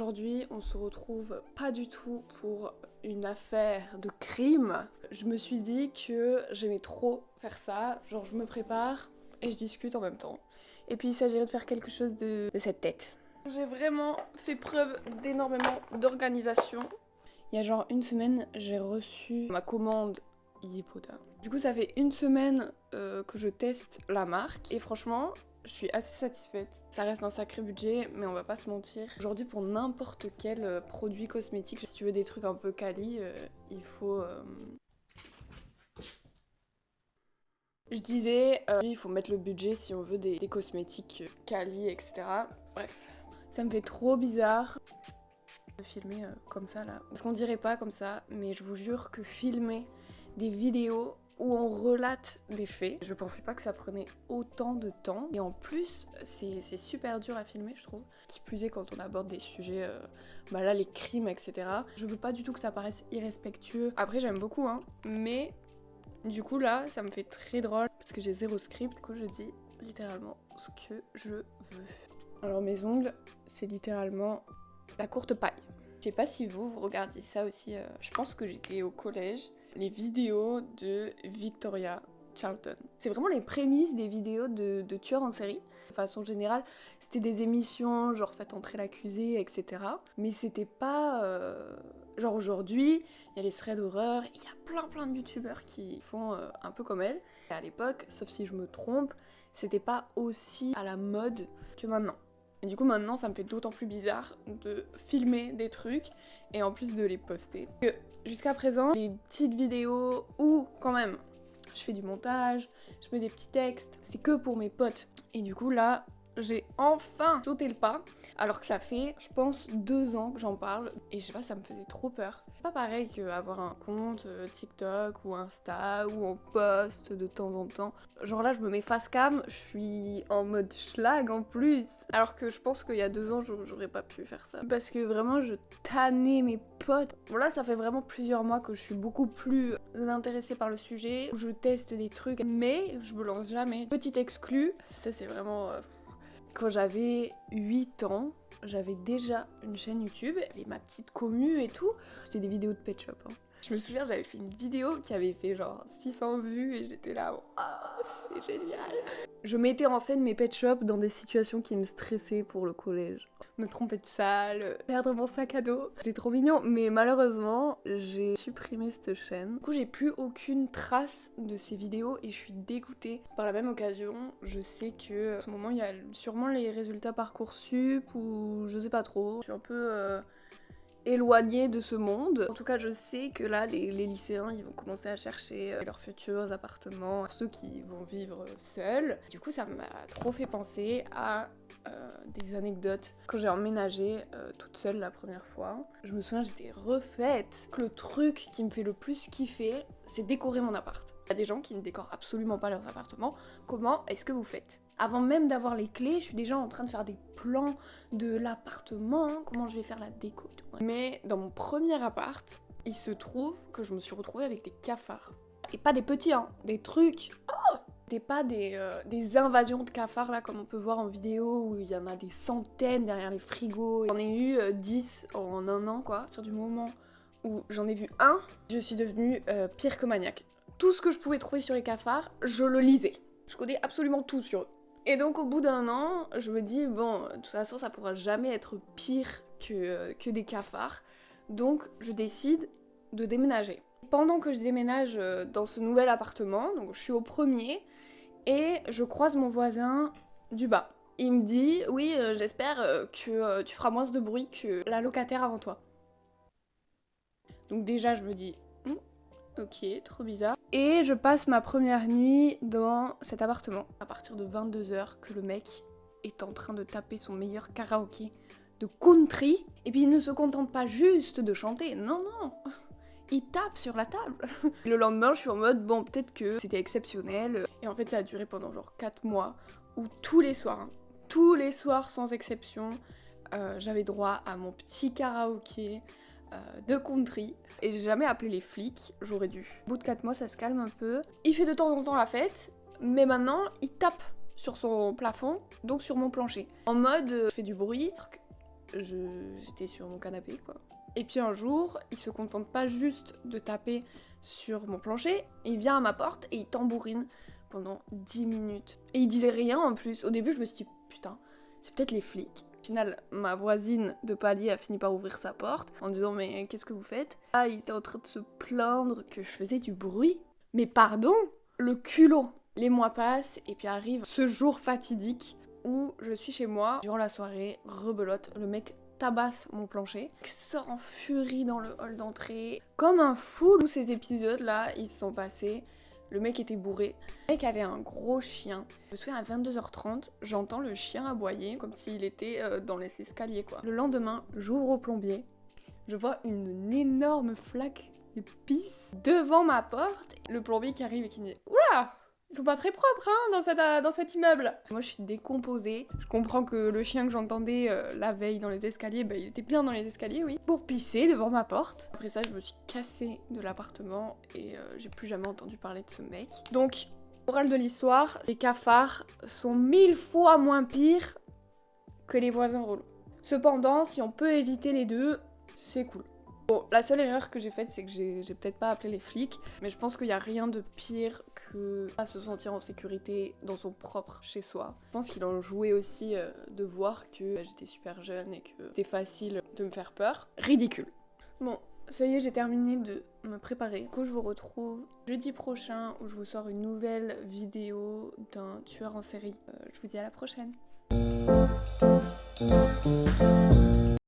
Aujourd'hui, on se retrouve pas du tout pour une affaire de crime. Je me suis dit que j'aimais trop faire ça, genre je me prépare et je discute en même temps. Et puis il s'agirait de faire quelque chose de cette tête. J'ai vraiment fait preuve d'énormément d'organisation. Il y a genre une semaine, j'ai reçu ma commande Yepoda. Du coup, ça fait une semaine que je teste la marque et franchement, je suis assez satisfaite. Ça reste un sacré budget, mais on va pas se mentir. Aujourd'hui, pour n'importe quel produit cosmétique, si tu veux des trucs un peu quali, il faut... Je disais, il faut mettre le budget si on veut des cosmétiques quali, etc. Bref, ça me fait trop bizarre de filmer comme ça là. Parce qu'on dirait pas comme ça, mais je vous jure que filmer des vidéos où on relate des faits, je pensais pas que ça prenait autant de temps. Et en plus, c'est super dur à filmer, je trouve. Qui plus est quand on aborde des sujets, bah là les crimes, etc. Je veux pas du tout que ça paraisse irrespectueux. Après j'aime beaucoup, hein, mais du coup là, ça me fait très drôle parce que j'ai zéro script. Du coup je dis littéralement ce que je veux. Alors mes ongles, c'est littéralement la courte paille. Je sais pas si vous regardiez ça aussi, je pense que j'étais au collège. Les vidéos de Victoria Charlton. C'est vraiment les prémices des vidéos de tueurs en série. De façon générale, c'était des émissions genre faites entrer l'accusé, etc. Mais c'était pas... Genre aujourd'hui, il y a les threads d'horreur, il y a plein de youtubeurs qui font un peu comme elle. Et à l'époque, sauf si je me trompe, c'était pas aussi à la mode que maintenant. Et du coup maintenant ça me fait d'autant plus bizarre de filmer des trucs et en plus de les poster. Jusqu'à présent, les petites vidéos où quand même je fais du montage, je mets des petits textes, c'est que pour mes potes. Et du coup là, j'ai enfin sauté le pas, alors que ça fait, je pense, 2 ans que j'en parle. Et je sais pas, ça me faisait trop peur. C'est pas pareil qu'avoir un compte TikTok ou Insta où on poste de temps en temps. Genre là, je me mets face cam, je suis en mode schlag en plus. Alors que je pense qu'il y a 2 ans, j'aurais pas pu faire ça. Parce que vraiment, je tannais mes potes. Bon là, ça fait vraiment plusieurs mois que je suis beaucoup plus intéressée par le sujet. Je teste des trucs, mais je me lance jamais. Petit exclu, ça c'est vraiment... Quand j'avais 8 ans, j'avais déjà une chaîne YouTube, avec ma petite commu et tout. C'était des vidéos de Pet Shop. Hein. Je me souviens, j'avais fait une vidéo qui avait fait genre 600 vues et j'étais là, oh, c'est génial. Je mettais en scène mes Pet Shop dans des situations qui me stressaient pour le collège. Me tromper de salle, perdre mon sac à dos. C'était trop mignon, mais malheureusement, j'ai supprimé cette chaîne. Du coup, j'ai plus aucune trace de ces vidéos et je suis dégoûtée. Par la même occasion, je sais que en ce moment, il y a sûrement les résultats Parcoursup ou je sais pas trop. Je suis un peu éloignée de ce monde. En tout cas, je sais que là, les lycéens, ils vont commencer à chercher leurs futurs appartements, ceux qui vont vivre seuls. Du coup, ça m'a trop fait penser à des anecdotes. Quand j'ai emménagé toute seule la première fois, je me souviens, j'étais refaite. Le truc qui me fait le plus kiffer, c'est décorer mon appart. Il y a des gens qui ne décorent absolument pas leurs appartements. Comment est-ce que vous faites ? Avant même d'avoir les clés, je suis déjà en train de faire des plans de l'appartement, comment je vais faire la déco et tout. Mais dans mon premier appart, il se trouve que je me suis retrouvée avec des cafards. Et pas des petits, hein, des trucs. Oh, c'était pas des invasions de cafards là comme on peut voir en vidéo où il y en a des centaines derrière les frigos. J'en ai eu 10 en un an quoi. À partir du moment où j'en ai vu un, je suis devenue pire que maniaque. Tout ce que je pouvais trouver sur les cafards, je le lisais. Je connais absolument tout sur eux. Et donc au bout d'un an, je me dis bon, de toute façon ça pourra jamais être pire que des cafards. Donc je décide de déménager. Pendant que je déménage dans ce nouvel appartement, donc je suis au premier, et je croise mon voisin du bas. Il me dit oui, j'espère que tu feras moins de bruit que la locataire avant toi. Donc déjà je me dis ok, trop bizarre. Et je passe ma première nuit dans cet appartement. À partir de 22h que le mec est en train de taper son meilleur karaoké de country. Et puis il ne se contente pas juste de chanter, non. Il tape sur la table. Le lendemain, je suis en mode, bon, peut-être que c'était exceptionnel. Et en fait, ça a duré pendant genre 4 mois, où tous les soirs sans exception, j'avais droit à mon petit karaoké de country. Et j'ai jamais appelé les flics, j'aurais dû. Au bout de 4 mois, ça se calme un peu. Il fait de temps en temps la fête, mais maintenant, il tape sur son plafond, donc sur mon plancher. En mode, je fais du bruit. j'étais sur mon canapé quoi. Et puis un jour, il se contente pas juste de taper sur mon plancher, il vient à ma porte et il tambourine pendant 10 minutes. Et il disait rien en plus. Au début, je me suis dit, putain, c'est peut-être les flics. Au final, ma voisine de palier a fini par ouvrir sa porte en disant, mais qu'est-ce que vous faites? Ah, il était en train de se plaindre que je faisais du bruit. Mais pardon, le culot. Les mois passent et puis arrive ce jour fatidique où je suis chez moi, durant la soirée, rebelote, le mec tabasse mon plancher, sort en furie dans le hall d'entrée, comme un fou. Tous ces épisodes-là, ils se sont passés, le mec était bourré, le mec avait un gros chien. Je me souviens, à 22h30, j'entends le chien aboyer, comme s'il était dans les escaliers, quoi. Le lendemain, j'ouvre au plombier, je vois une énorme flaque de pisse devant ma porte, le plombier qui arrive et qui me dit « Oula !» Ils sont pas très propres dans cet immeuble. Moi je suis décomposée. Je comprends que le chien que j'entendais la veille dans les escaliers, il était bien dans les escaliers, oui. Pour pisser devant ma porte. Après ça, je me suis cassée de l'appartement et j'ai plus jamais entendu parler de ce mec. Donc, morale de l'histoire, les cafards sont 1000 fois moins pires que les voisins relous. Cependant, si on peut éviter les deux, c'est cool. Bon, la seule erreur que j'ai faite, c'est que j'ai peut-être pas appelé les flics, mais je pense qu'il y a rien de pire que à se sentir en sécurité dans son propre chez soi. Je pense qu'il en jouait aussi de voir que j'étais super jeune et que c'était facile de me faire peur. Ridicule. Bon, ça y est, j'ai terminé de me préparer. Du coup, je vous retrouve jeudi prochain où je vous sors une nouvelle vidéo d'un tueur en série. Je vous dis à la prochaine.